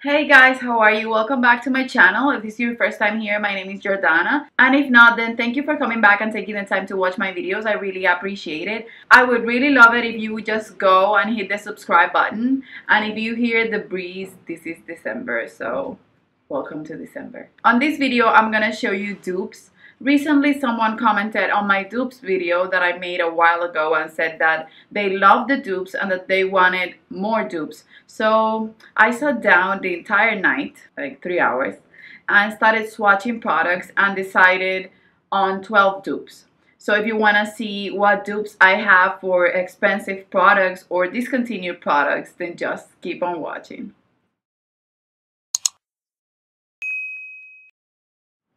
Hey guys, how are you? Welcome back to my channel. If this is your first time here, my name is Jordana. And if not, then thank you for coming back and taking the time to watch my videos. I really appreciate it. I would really love it if you would just go and hit the subscribe button. And if you hear the breeze, this is December, so welcome to December. On this video, I'm gonna show you dupes. Recently, someone commented on my dupes video that I made a while ago and said that they loved the dupes and that they wanted more dupes. So I sat down the entire night, like 3 hours, and started swatching products and decided on 12 dupes. So if you want to see what dupes I have for expensive products or discontinued products, then just keep on watching.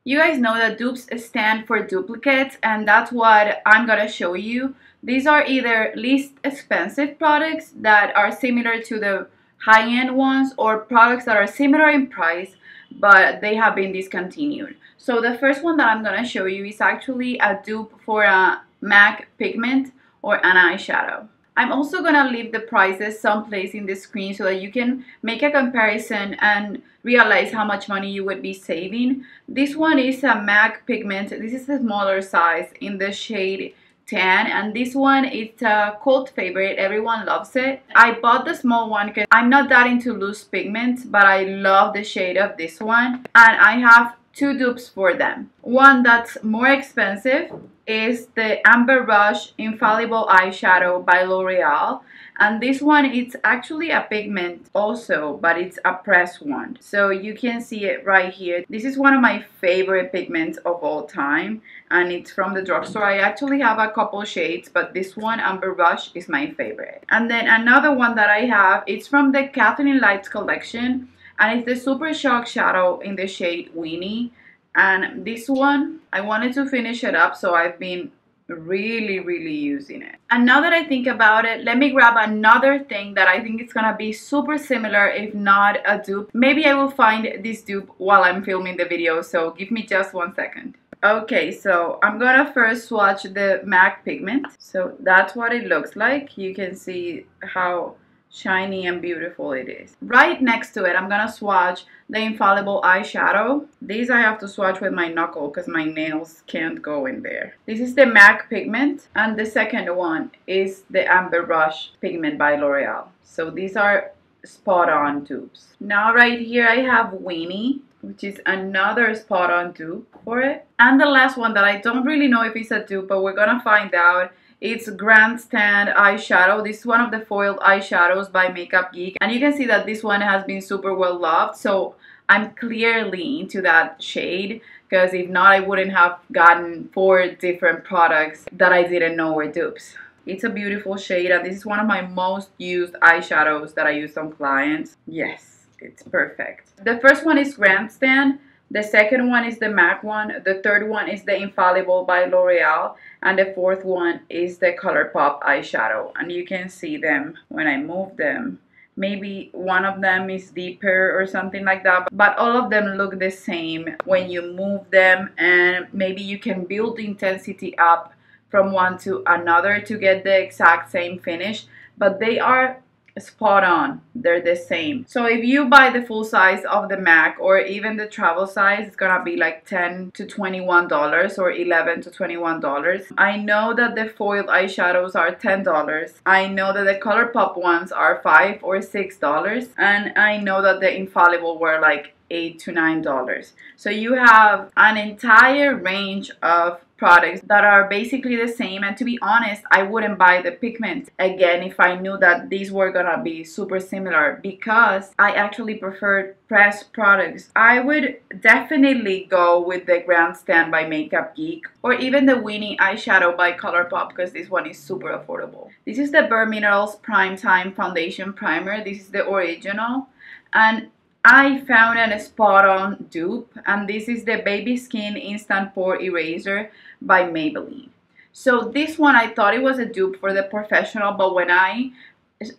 You guys know that dupes stand for duplicates, and that's what I'm gonna show you. These are either least expensive products that are similar to the high-end ones, or products that are similar in price but they have been discontinued. So the first one that I'm gonna show you is actually a dupe for a MAC pigment or an eyeshadow. I'm also gonna leave the prices someplace in the screen so that you can make a comparison and realize how much money you would be saving. This one is a MAC pigment. This is a smaller size in the shade 10, and this one is a cult favorite. Everyone loves it. I bought the small one because I'm not that into loose pigments, but I love the shade of this one, and I have two dupes for them. One that's more expensive is the Amber Rush Infallible Eyeshadow by L'Oreal, and this one it's actually a pigment also, but it's a pressed one, so you can see it right here. This is one of my favorite pigments of all time, and it's from the drugstore. I actually have a couple shades, but this one, Amber Rush, is my favorite. And then another one that I have, it's from the Kathleen Lights collection, and it's the Super Shock Shadow in the shade Weenie. And this one, I wanted to finish it up, so I've been really using it. And now that I think about it, let me grab another thing that I think is gonna be super similar, if not a dupe. Maybe I will find this dupe while I'm filming the video, so give me just 1 second. Okay, so I'm gonna first swatch the MAC pigment. So that's what it looks like. You can see how shiny and beautiful it is. Right next to it, I'm gonna swatch the Infallible Eyeshadow. These I have to swatch with my knuckle because my nails can't go in there. This is the MAC pigment, and the second one is the Amber Rush pigment by L'Oreal. So these are spot on dupes. Now right here I have Weenie, which is another spot on dupe for it. And the last one that I don't really know if it's a dupe, but we're gonna find out. It's Grandstand Eyeshadow. This is one of the foiled eyeshadows by Makeup Geek, and you can see that this one has been super well loved, so I'm clearly into that shade, because if not, I wouldn't have gotten 4 different products that I didn't know were dupes. It's a beautiful shade, and this is one of my most used eyeshadows that I use on clients. Yes, it's perfect. The first one is Grandstand. The second one is the MAC one. The third one is the Infallible by L'Oreal. And the fourth one is the ColourPop eyeshadow. And you can see them when I move them. Maybe one of them is deeper or something like that. But all of them look the same when you move them. And maybe you can build the intensity up from one to another to get the exact same finish. But they are spot on. They're the same. So if you buy the full size of the MAC or even the travel size, it's gonna be like $10 to $21 or $11 to $21. I know that the foiled eyeshadows are $10. I know that the ColourPop ones are $5 or $6, and I know that the Infallible were like $8 to $9. So you have an entire range of products that are basically the same, and to be honest, I wouldn't buy the pigment again if I knew that these were gonna be super similar, because I actually prefer pressed products. I would definitely go with the Grandstand by Makeup Geek, or even the Weenie eyeshadow by ColourPop, because this one is super affordable. This is the Bare Minerals Prime Time Foundation Primer. This is the original, and I found a spot on dupe, and this is the Baby Skin Instant Pore Eraser by Maybelline. So this one, I thought it was a dupe for the professional, but when I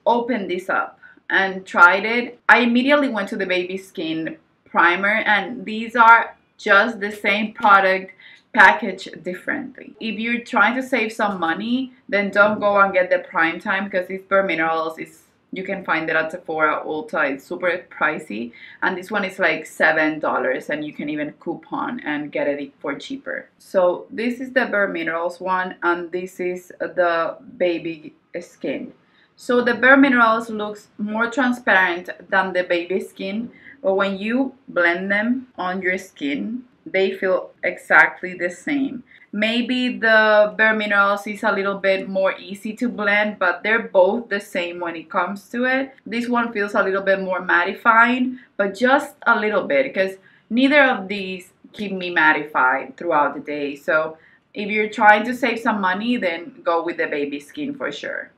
opened this up and tried it, I immediately went to the Baby Skin Primer, and these are just the same product packaged differently. If you're trying to save some money, then don't go and get the Prime Time, because this Bare Minerals is You can find it at Sephora, Ulta. It's super pricey. And this one is like $7 and you can even coupon and get it for cheaper. So this is the Bare Minerals one and this is the baby skin. So the Bare Minerals looks more transparent than the baby skin, but when you blend them on your skin, they feel exactly the same. Maybe the Bare Minerals is a little bit more easy to blend, but they're both the same when it comes to it. This one feels a little bit more mattifying, but just a little bit, because neither of these keep me mattified throughout the day. So if you're trying to save some money, then go with the baby skin for sure.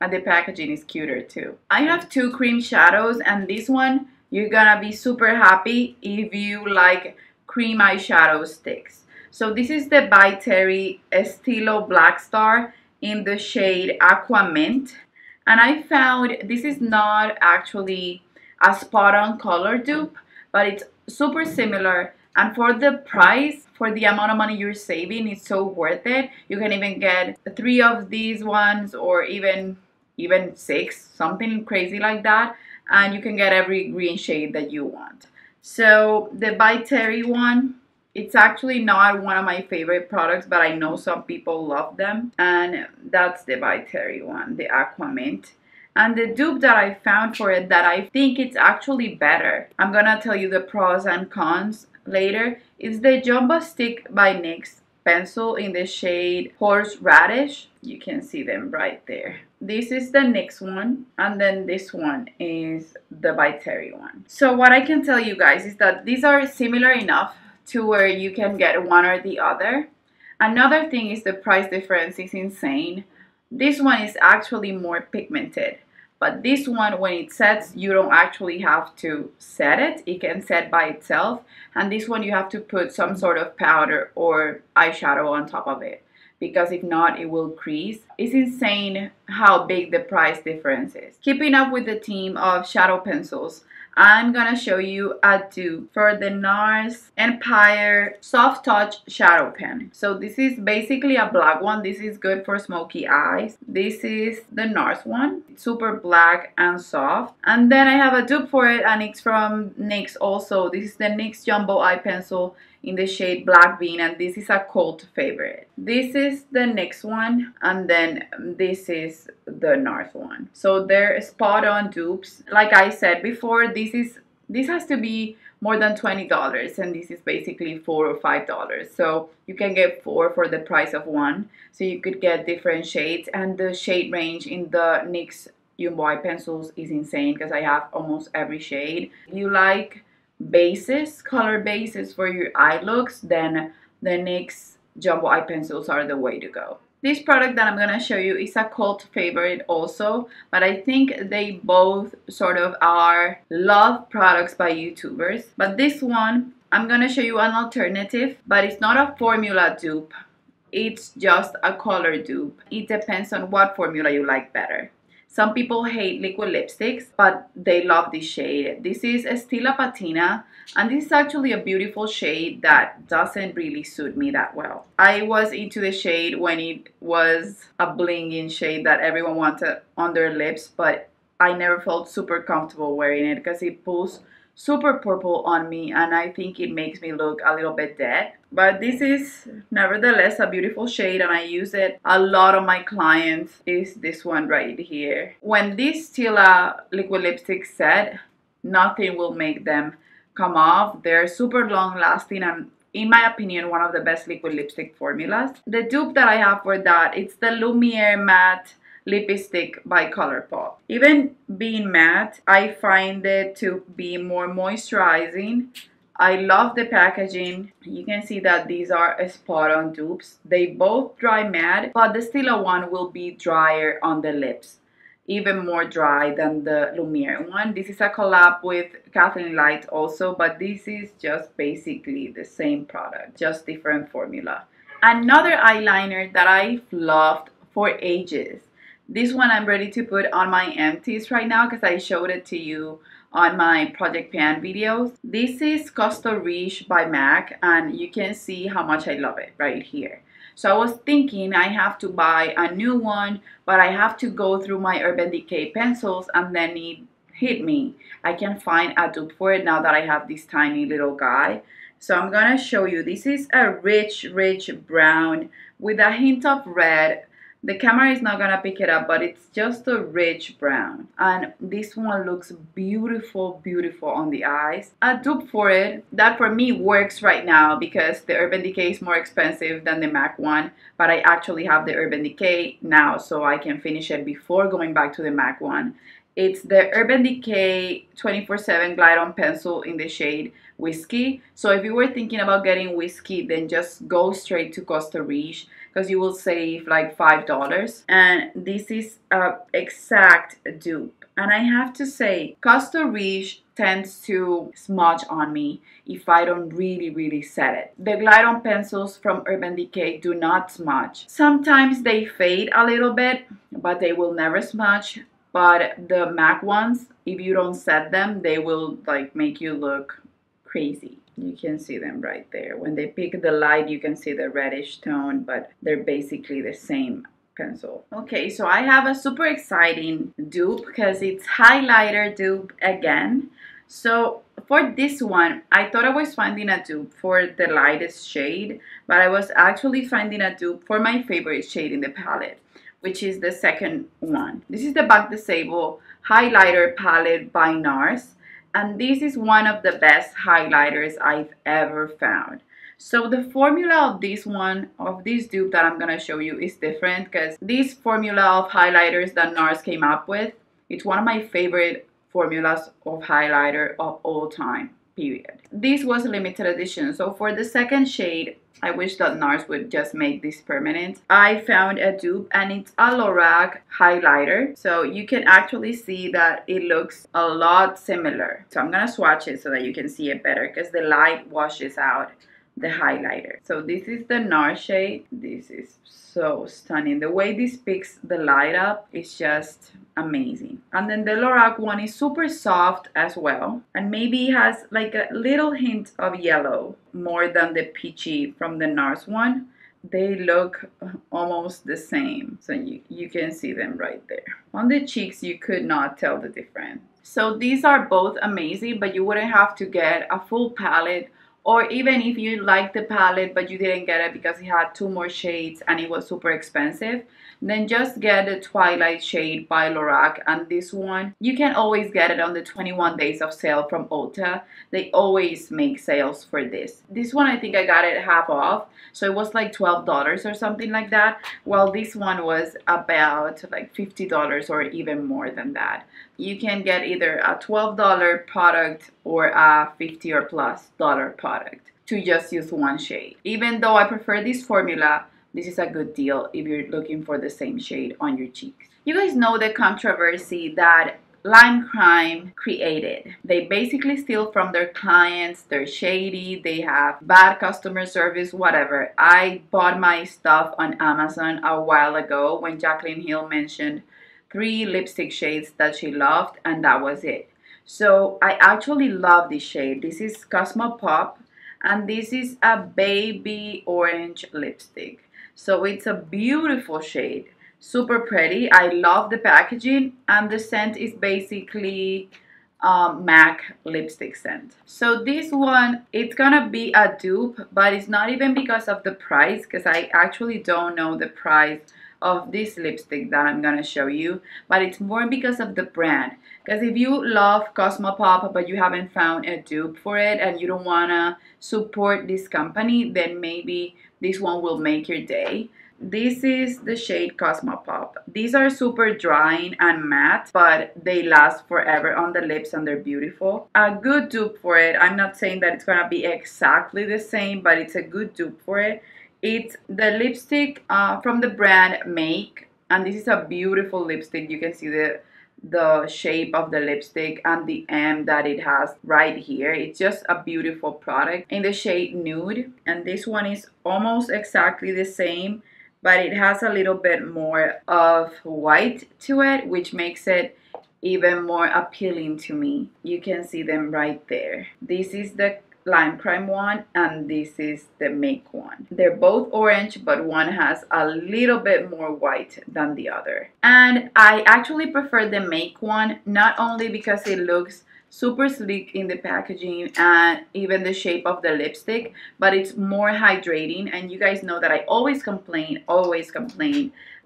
And the packaging is cuter too. I have two cream shadows, and this one you're gonna be super happy if you like cream eyeshadow sticks. So this is the By Terry Estilo Black Star in the shade Aqua Mint. And I found this is not actually a spot on color dupe, but it's super similar. And for the price, for the amount of money you're saving, it's so worth it. You can even get 3 of these ones or even 6, something crazy like that. And you can get every green shade that you want. So the By Terry one, it's actually not one of my favorite products, but I know some people love them. And that's the By Terry one, the Aqua Mint. And the dupe that I found for it that I think it's actually better, I'm gonna tell you the pros and cons later, is the Jumbo Stick by NYX pencil in the shade Horseradish. You can see them right there. This is the NYX one, and then this one is the By Terry one. So what I can tell you guys is that these are similar enough to where you can get one or the other. Another thing is the price difference is insane. This one is actually more pigmented, but this one, when it sets, you don't actually have to set it. It can set by itself. And this one you have to put some sort of powder or eyeshadow on top of it, because if not, it will crease. It's insane how big the price difference is. Keeping up with the theme of shadow pencils, I'm gonna show you a dupe for the NARS Empire Soft Touch Shadow Pen. So this is basically a black one. This is good for smoky eyes. This is the NARS one. It's super black and soft. And then I have a dupe for it, and it's from NYX also. This is the NYX Jumbo Eye Pencil in the shade Black Bean, and this is a cult favorite. This is the NYX one, and then this is the NARS one. So they're spot on dupes. Like I said before, this has to be more than $20, and this is basically $4 or $5. So you can get 4 for the price of 1. So you could get different shades, and the shade range in the NYX Jumbo Eye Pencils is insane because I have almost every shade. If you like bases, color bases for your eye looks, then the NYX Jumbo Eye Pencils are the way to go. This product that I'm gonna show you is a cult favorite also, but I think they both sort of are loved products by YouTubers. But this one, I'm gonna show you an alternative, but it's not a formula dupe. It's just a color dupe. It depends on what formula you like better. Some people hate liquid lipsticks, but they love this shade. This is Stila Patina, and this is actually a beautiful shade that doesn't really suit me that well. I was into the shade when it was a blinging shade that everyone wanted on their lips, but I never felt super comfortable wearing it because it pulls super purple on me, and I think it makes me look a little bit dead. But this is nevertheless a beautiful shade, and I use it a lot of my clients. Is this one right here. When this Stila liquid lipstick set, nothing will make them come off. They're super long lasting, and in my opinion, one of the best liquid lipstick formulas. The dupe that I have for that, it's the Lumiere Matte Lipstick by ColourPop. Even being matte, I find it to be more moisturizing. I love the packaging. You can see that these are spot on dupes. They both dry matte, but the Stila one will be drier on the lips, even more dry than the Lumiere one. This is a collab with Kathleen Light also, but this is just basically the same product, just different formula. Another eyeliner that I've loved for ages. This one I'm ready to put on my empties right now because I showed it to you on my Project Pan videos. This is Costa Riche by MAC, and you can see how much I love it right here. So I was thinking I have to buy a new one, but I have to go through my Urban Decay pencils, and then it hit me. I can find a dupe for it now that I have this tiny little guy. So I'm gonna show you. This is a rich brown with a hint of red. The camera is not gonna pick it up, but it's just a rich brown. And this one looks beautiful on the eyes. A dupe for it that for me works right now because the Urban Decay is more expensive than the MAC one, but I actually have the Urban Decay now, so I can finish it before going back to the MAC one. It's the Urban Decay 24/7 Glide On Pencil in the shade Whiskey. So if you were thinking about getting whiskey, then just go straight to Costa Riche because you will save like $5. And this is a exact dupe. And I have to say, Costa Riche tends to smudge on me if I don't really set it. The Glide On pencils from Urban Decay do not smudge. Sometimes they fade a little bit, but they will never smudge. But the MAC ones, if you don't set them, they will like make you look crazy. You can see them right there. When they pick the light, you can see the reddish tone, but they're basically the same pencil. Okay, so I have a super exciting dupe because it's highlighter dupe again. So for this one, I thought I was finding a dupe for the lightest shade, but I was actually finding a dupe for my favorite shade in the palette, which is the second one. This is the Back the Sable highlighter palette by NARS, and this is one of the best highlighters I've ever found. So the formula of this one, of this dupe that I'm gonna show you, is different because this formula of highlighters that NARS came up with, it's one of my favorite formulas of highlighter of all time, period. This was a limited edition, so for the second shade, I wish that NARS would just make this permanent. I found a dupe and it's a Lorac highlighter. So you can actually see that it looks a lot similar. So I'm gonna swatch it so that you can see it better because the light washes out the highlighter. So this is the NARS shade. This is so stunning. The way this picks the light up is just amazing. And then the Lorac one is super soft as well, and maybe has like a little hint of yellow more than the peachy from the NARS one. They look almost the same, so you can see them right there. On the cheeks, you could not tell the difference. So these are both amazing, but you wouldn't have to get a full palette, or even if you like the palette but you didn't get it because it had 2 more shades and it was super expensive, then just get the Twilight shade by Lorac. And this one, you can always get it on the 21 days of sale from Ulta. They always make sales for this. This one, I think I got it half off, so it was like $12 or something like that, while this one was about like $50 or even more than that. You can get either a $12 product or a $50 or plus product to just use one shade. Even though I prefer this formula, this is a good deal if you're looking for the same shade on your cheeks. You guys know the controversy that Lime Crime created. They basically steal from their clients, they're shady, they have bad customer service, whatever. I bought my stuff on Amazon a while ago when Jaclyn Hill mentioned 3 lipstick shades that she loved, and that was it. So I actually love this shade. This is Cosmo Pop, and this is a baby orange lipstick. So it's a beautiful shade, super pretty. I love the packaging, and the scent is basically MAC lipstick scent. So this one, it's gonna be a dupe, but it's not even because of the price, because I actually don't know the price of this lipstick that I'm gonna show you, but it's more because of the brand. Because if you love Cosmo Pop but you haven't found a dupe for it and you don't wanna support this company, then maybe this one will make your day. This is the shade Cosmo Pop. These are super drying and matte, but they last forever on the lips and they're beautiful. A good dupe for it, I'm not saying that it's gonna be exactly the same, but it's a good dupe for it. It's the lipstick from the brand Make, and this is a beautiful lipstick. You can see the shape of the lipstick and the M that it has right here. It's just a beautiful product in the shade Nude, and this one is almost exactly the same, but it has a little bit more of white to it, which makes it even more appealing to me. You can see them right there. This is the Lime Crime one, and this is the Make one. They're both orange, but one has a little bit more white than the other. And I actually prefer the Make one, not only because it looks super sleek in the packaging and even the shape of the lipstick, but it's more hydrating. And you guys know that I always complain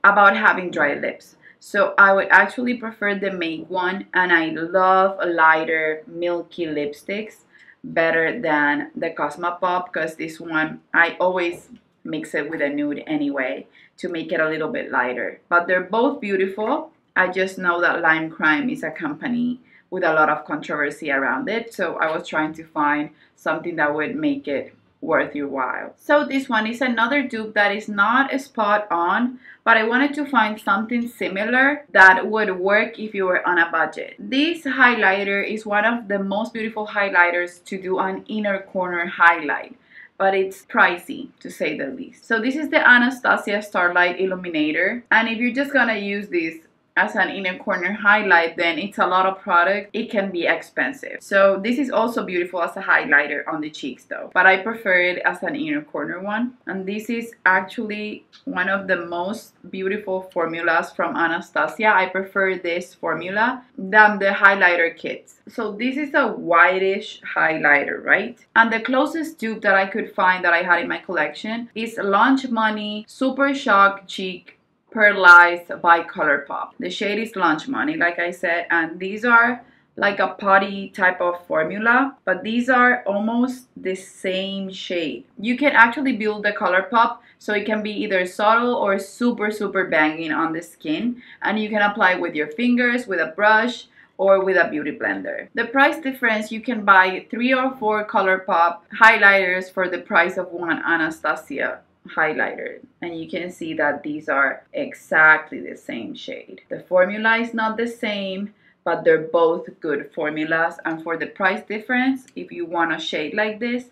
about having dry lips. So I would actually prefer the Make one, and I love lighter milky lipsticks better than the Cosmopop, because this one I always mix it with a nude anyway to make it a little bit lighter. But they're both beautiful. I just know that Lime Crime is a company with a lot of controversy around it, so I was trying to find something that would make it worth your while. So this one is another dupe that is not spot on, but I wanted to find something similar that would work if you were on a budget. This highlighter is one of the most beautiful highlighters to do an inner corner highlight, but it's pricey to say the least. So this is the Anastasia Starlight Illuminator, and if you're just gonna use this as an inner corner highlight, then it's a lot of product. It can be expensive. So this is also beautiful as a highlighter on the cheeks though, but I prefer it as an inner corner one. And this is actually one of the most beautiful formulas from Anastasia. I prefer this formula than the highlighter kits. So this is a whitish highlighter, right? And the closest dupe that I could find that I had in my collection is Launch Money Super Shock Cheek Pearlized by ColourPop. The shade is Launch Money, like I said, and these are like a putty type of formula, but these are almost the same shade. You can actually build the ColourPop so it can be either subtle or super banging on the skin, and you can apply with your fingers, with a brush, or with a beauty blender. The price difference, you can buy 3 or 4 ColourPop highlighters for the price of one Anastasia highlighter, and you can see that these are exactly the same shade. The formula is not the same, but they're both good formulas, and for the price difference, if you want a shade like this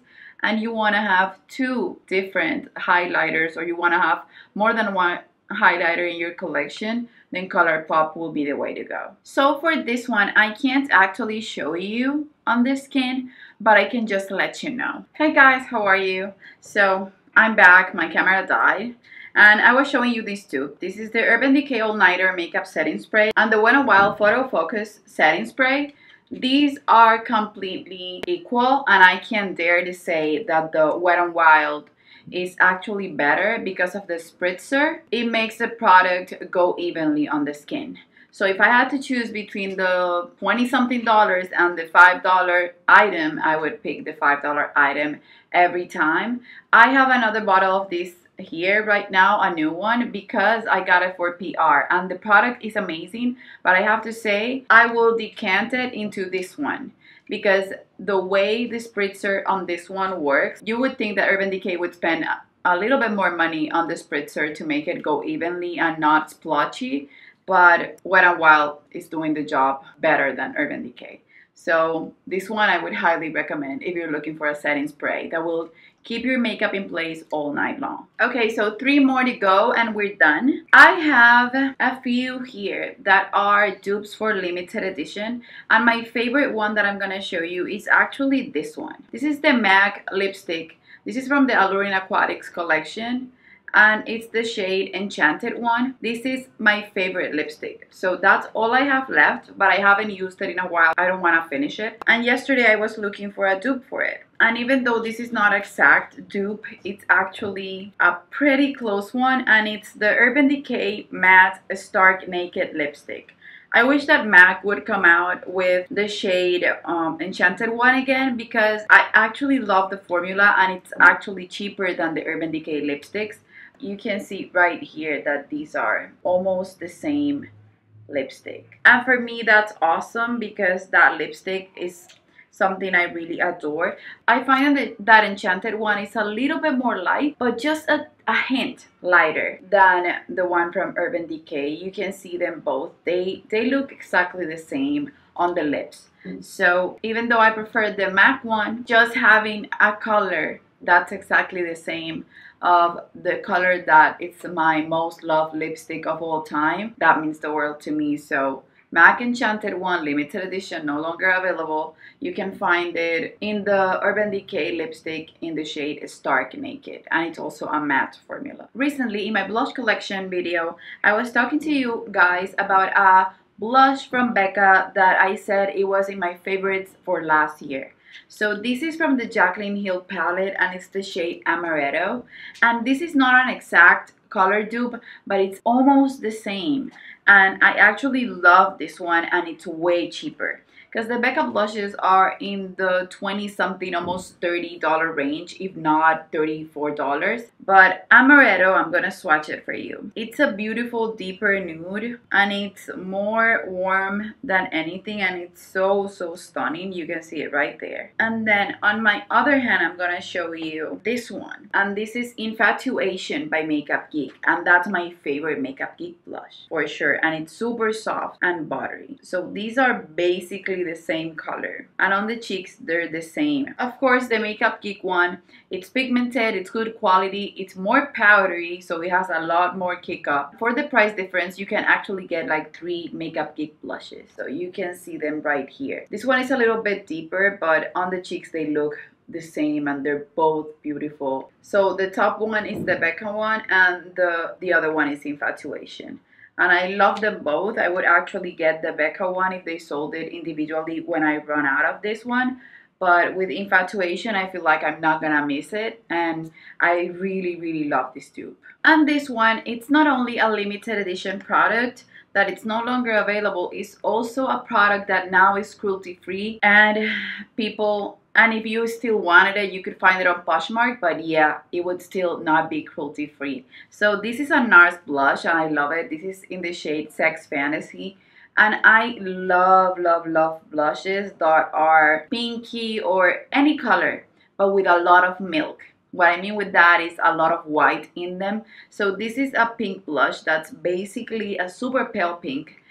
and you want to have 2 different highlighters, or you want to have more than one highlighter in your collection, then ColourPop will be the way to go. So for this one, I can't actually show you on the skin, but I can just let you know. Hey guys, how are you? So I'm back, my camera died, and I was showing you these two. This is the Urban Decay All Nighter Makeup Setting Spray and the Wet n Wild Photo Focus Setting Spray. These are completely equal, and I can dare to say that the Wet n Wild is actually better because of the spritzer. It makes the product go evenly on the skin. So if I had to choose between the 20-something dollars and the $5 item, I would pick the $5 item every time. I have another bottle of this here right now, a new one, because I got it for PR, and the product is amazing, but I have to say I will decant it into this one, because the way the spritzer on this one works, you would think that Urban Decay would spend a little bit more money on the spritzer to make it go evenly and not splotchy, but Wet n Wild is doing the job better than Urban Decay. So this one I would highly recommend if you're looking for a setting spray that will keep your makeup in place all night long. Okay, so 3 more to go and we're done. I have a few here that are dupes for limited edition, and my favorite one that I'm gonna show you is actually this one. This is the MAC lipstick. This is from the Alluring Aquatics collection, and it's the shade Enchanted one. This is my favorite lipstick. So that's all I have left, but I haven't used it in a while. I don't want to finish it. And yesterday I was looking for a dupe for it. And even though this is not exact dupe, it's actually a pretty close one, and it's the Urban Decay Matte Stark Naked Lipstick. I wish that MAC would come out with the shade Enchanted one again, because I actually love the formula, and it's actually cheaper than the Urban Decay lipsticks. You can see right here that these are almost the same lipstick. And for me, that's awesome, because that lipstick is something I really adore. I find that Enchanted one is a little bit more light, but just a hint lighter than the one from Urban Decay. You can see them both. They look exactly the same on the lips. So even though I prefer the MAC one, just having a color that's exactly the same of the color that it's my most loved lipstick of all time, that means the world to me. So MAC Enchanted one, limited edition, no longer available. You can find it in the Urban Decay lipstick in the shade Stark Naked, and it's also a matte formula. Recently, in my blush collection video, I was talking to you guys about a blush from Becca that I said it was in my favorites for last year. So this is from the Jaclyn Hill palette, and it's the shade Amaretto, and this is not an exact color dupe, but it's almost the same, and I actually love this one, and it's way cheaper because the Becca blushes are in the 20 something, almost $30 range, if not $34. But Amaretto, I'm gonna swatch it for you. It's a beautiful deeper nude, and it's more warm than anything, and it's so stunning. You can see it right there. And then on my other hand, I'm gonna show you this one, and this is Infatuation by Makeup Geek, and that's my favorite Makeup Geek blush for sure, and it's super soft and buttery. So these are basically the same color, and on the cheeks they're the same. Of course, the Makeup Geek one, it's pigmented, it's good quality, it's more powdery, so it has a lot more kick up. For the price difference, you can actually get like 3 Makeup Geek blushes, so you can see them right here. This one is a little bit deeper, but on the cheeks they look the same, and they're both beautiful. So the top one is the Becca one, and the other one is Infatuation. And I love them both. I would actually get the Becca one if they sold it individually when I run out of this one. But with Infatuation, I feel like I'm not gonna miss it. And I really love this dupe. And this one, it's not only a limited edition product that it's no longer available, it's also a product that now is cruelty free. And if you still wanted it, you could find it on Poshmark, but yeah, it would still not be cruelty free. So this is a NARS blush, and I love it. This is in the shade Sex Fantasy. And I love blushes that are pinky or any color, but with a lot of milk. What I mean with that is a lot of white in them. So this is a pink blush that's basically a super pale pink.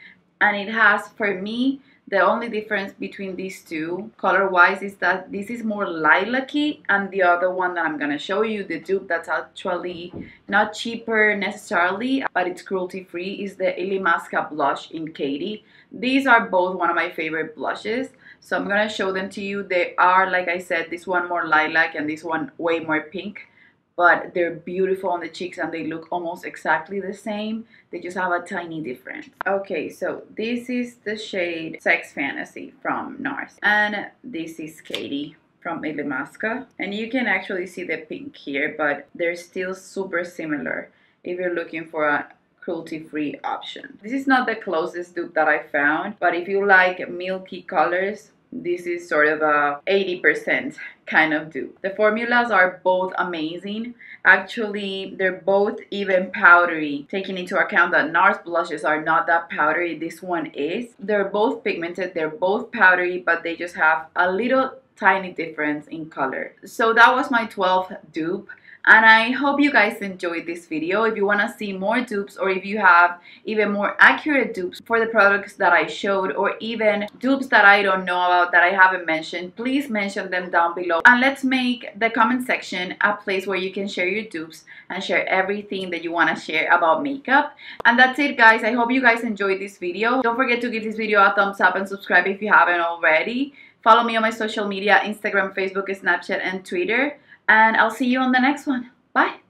And it has, for me, the only difference between these two color-wise is that this is more lilac-y, and the other one that I'm gonna show you, the dupe that's actually not cheaper necessarily, but it's cruelty-free, is the Illamasqua blush in Katie. These are both one of my favorite blushes, so I'm gonna show them to you. They are, like I said, this one more lilac and this one way more pink. But they're beautiful on the cheeks, and they look almost exactly the same. They just have a tiny difference. Okay, so this is the shade Sex Fantasy from NARS, and this is Katie from Illamasqua. And you can actually see the pink here, but they're still super similar if you're looking for a cruelty-free option. This is not the closest dupe that I found, but if you like milky colors, this is sort of a 80% kind of dupe. The formulas are both amazing. Actually, they're both even powdery, taking into account that NARS blushes are not that powdery. This one is. They're both pigmented, they're both powdery, but they just have a little tiny difference in color. So that was my 12th dupe. And I hope you guys enjoyed this video. If you want to see more dupes, or if you have even more accurate dupes for the products that I showed, or even dupes that I don't know about that I haven't mentioned, please mention them down below. And let's make the comment section a place where you can share your dupes and share everything that you want to share about makeup. And that's it, guys. I hope you guys enjoyed this video. Don't forget to give this video a thumbs up and subscribe if you haven't already. Follow me on my social media, Instagram, Facebook, Snapchat, and Twitter. And I'll see you on the next one. Bye.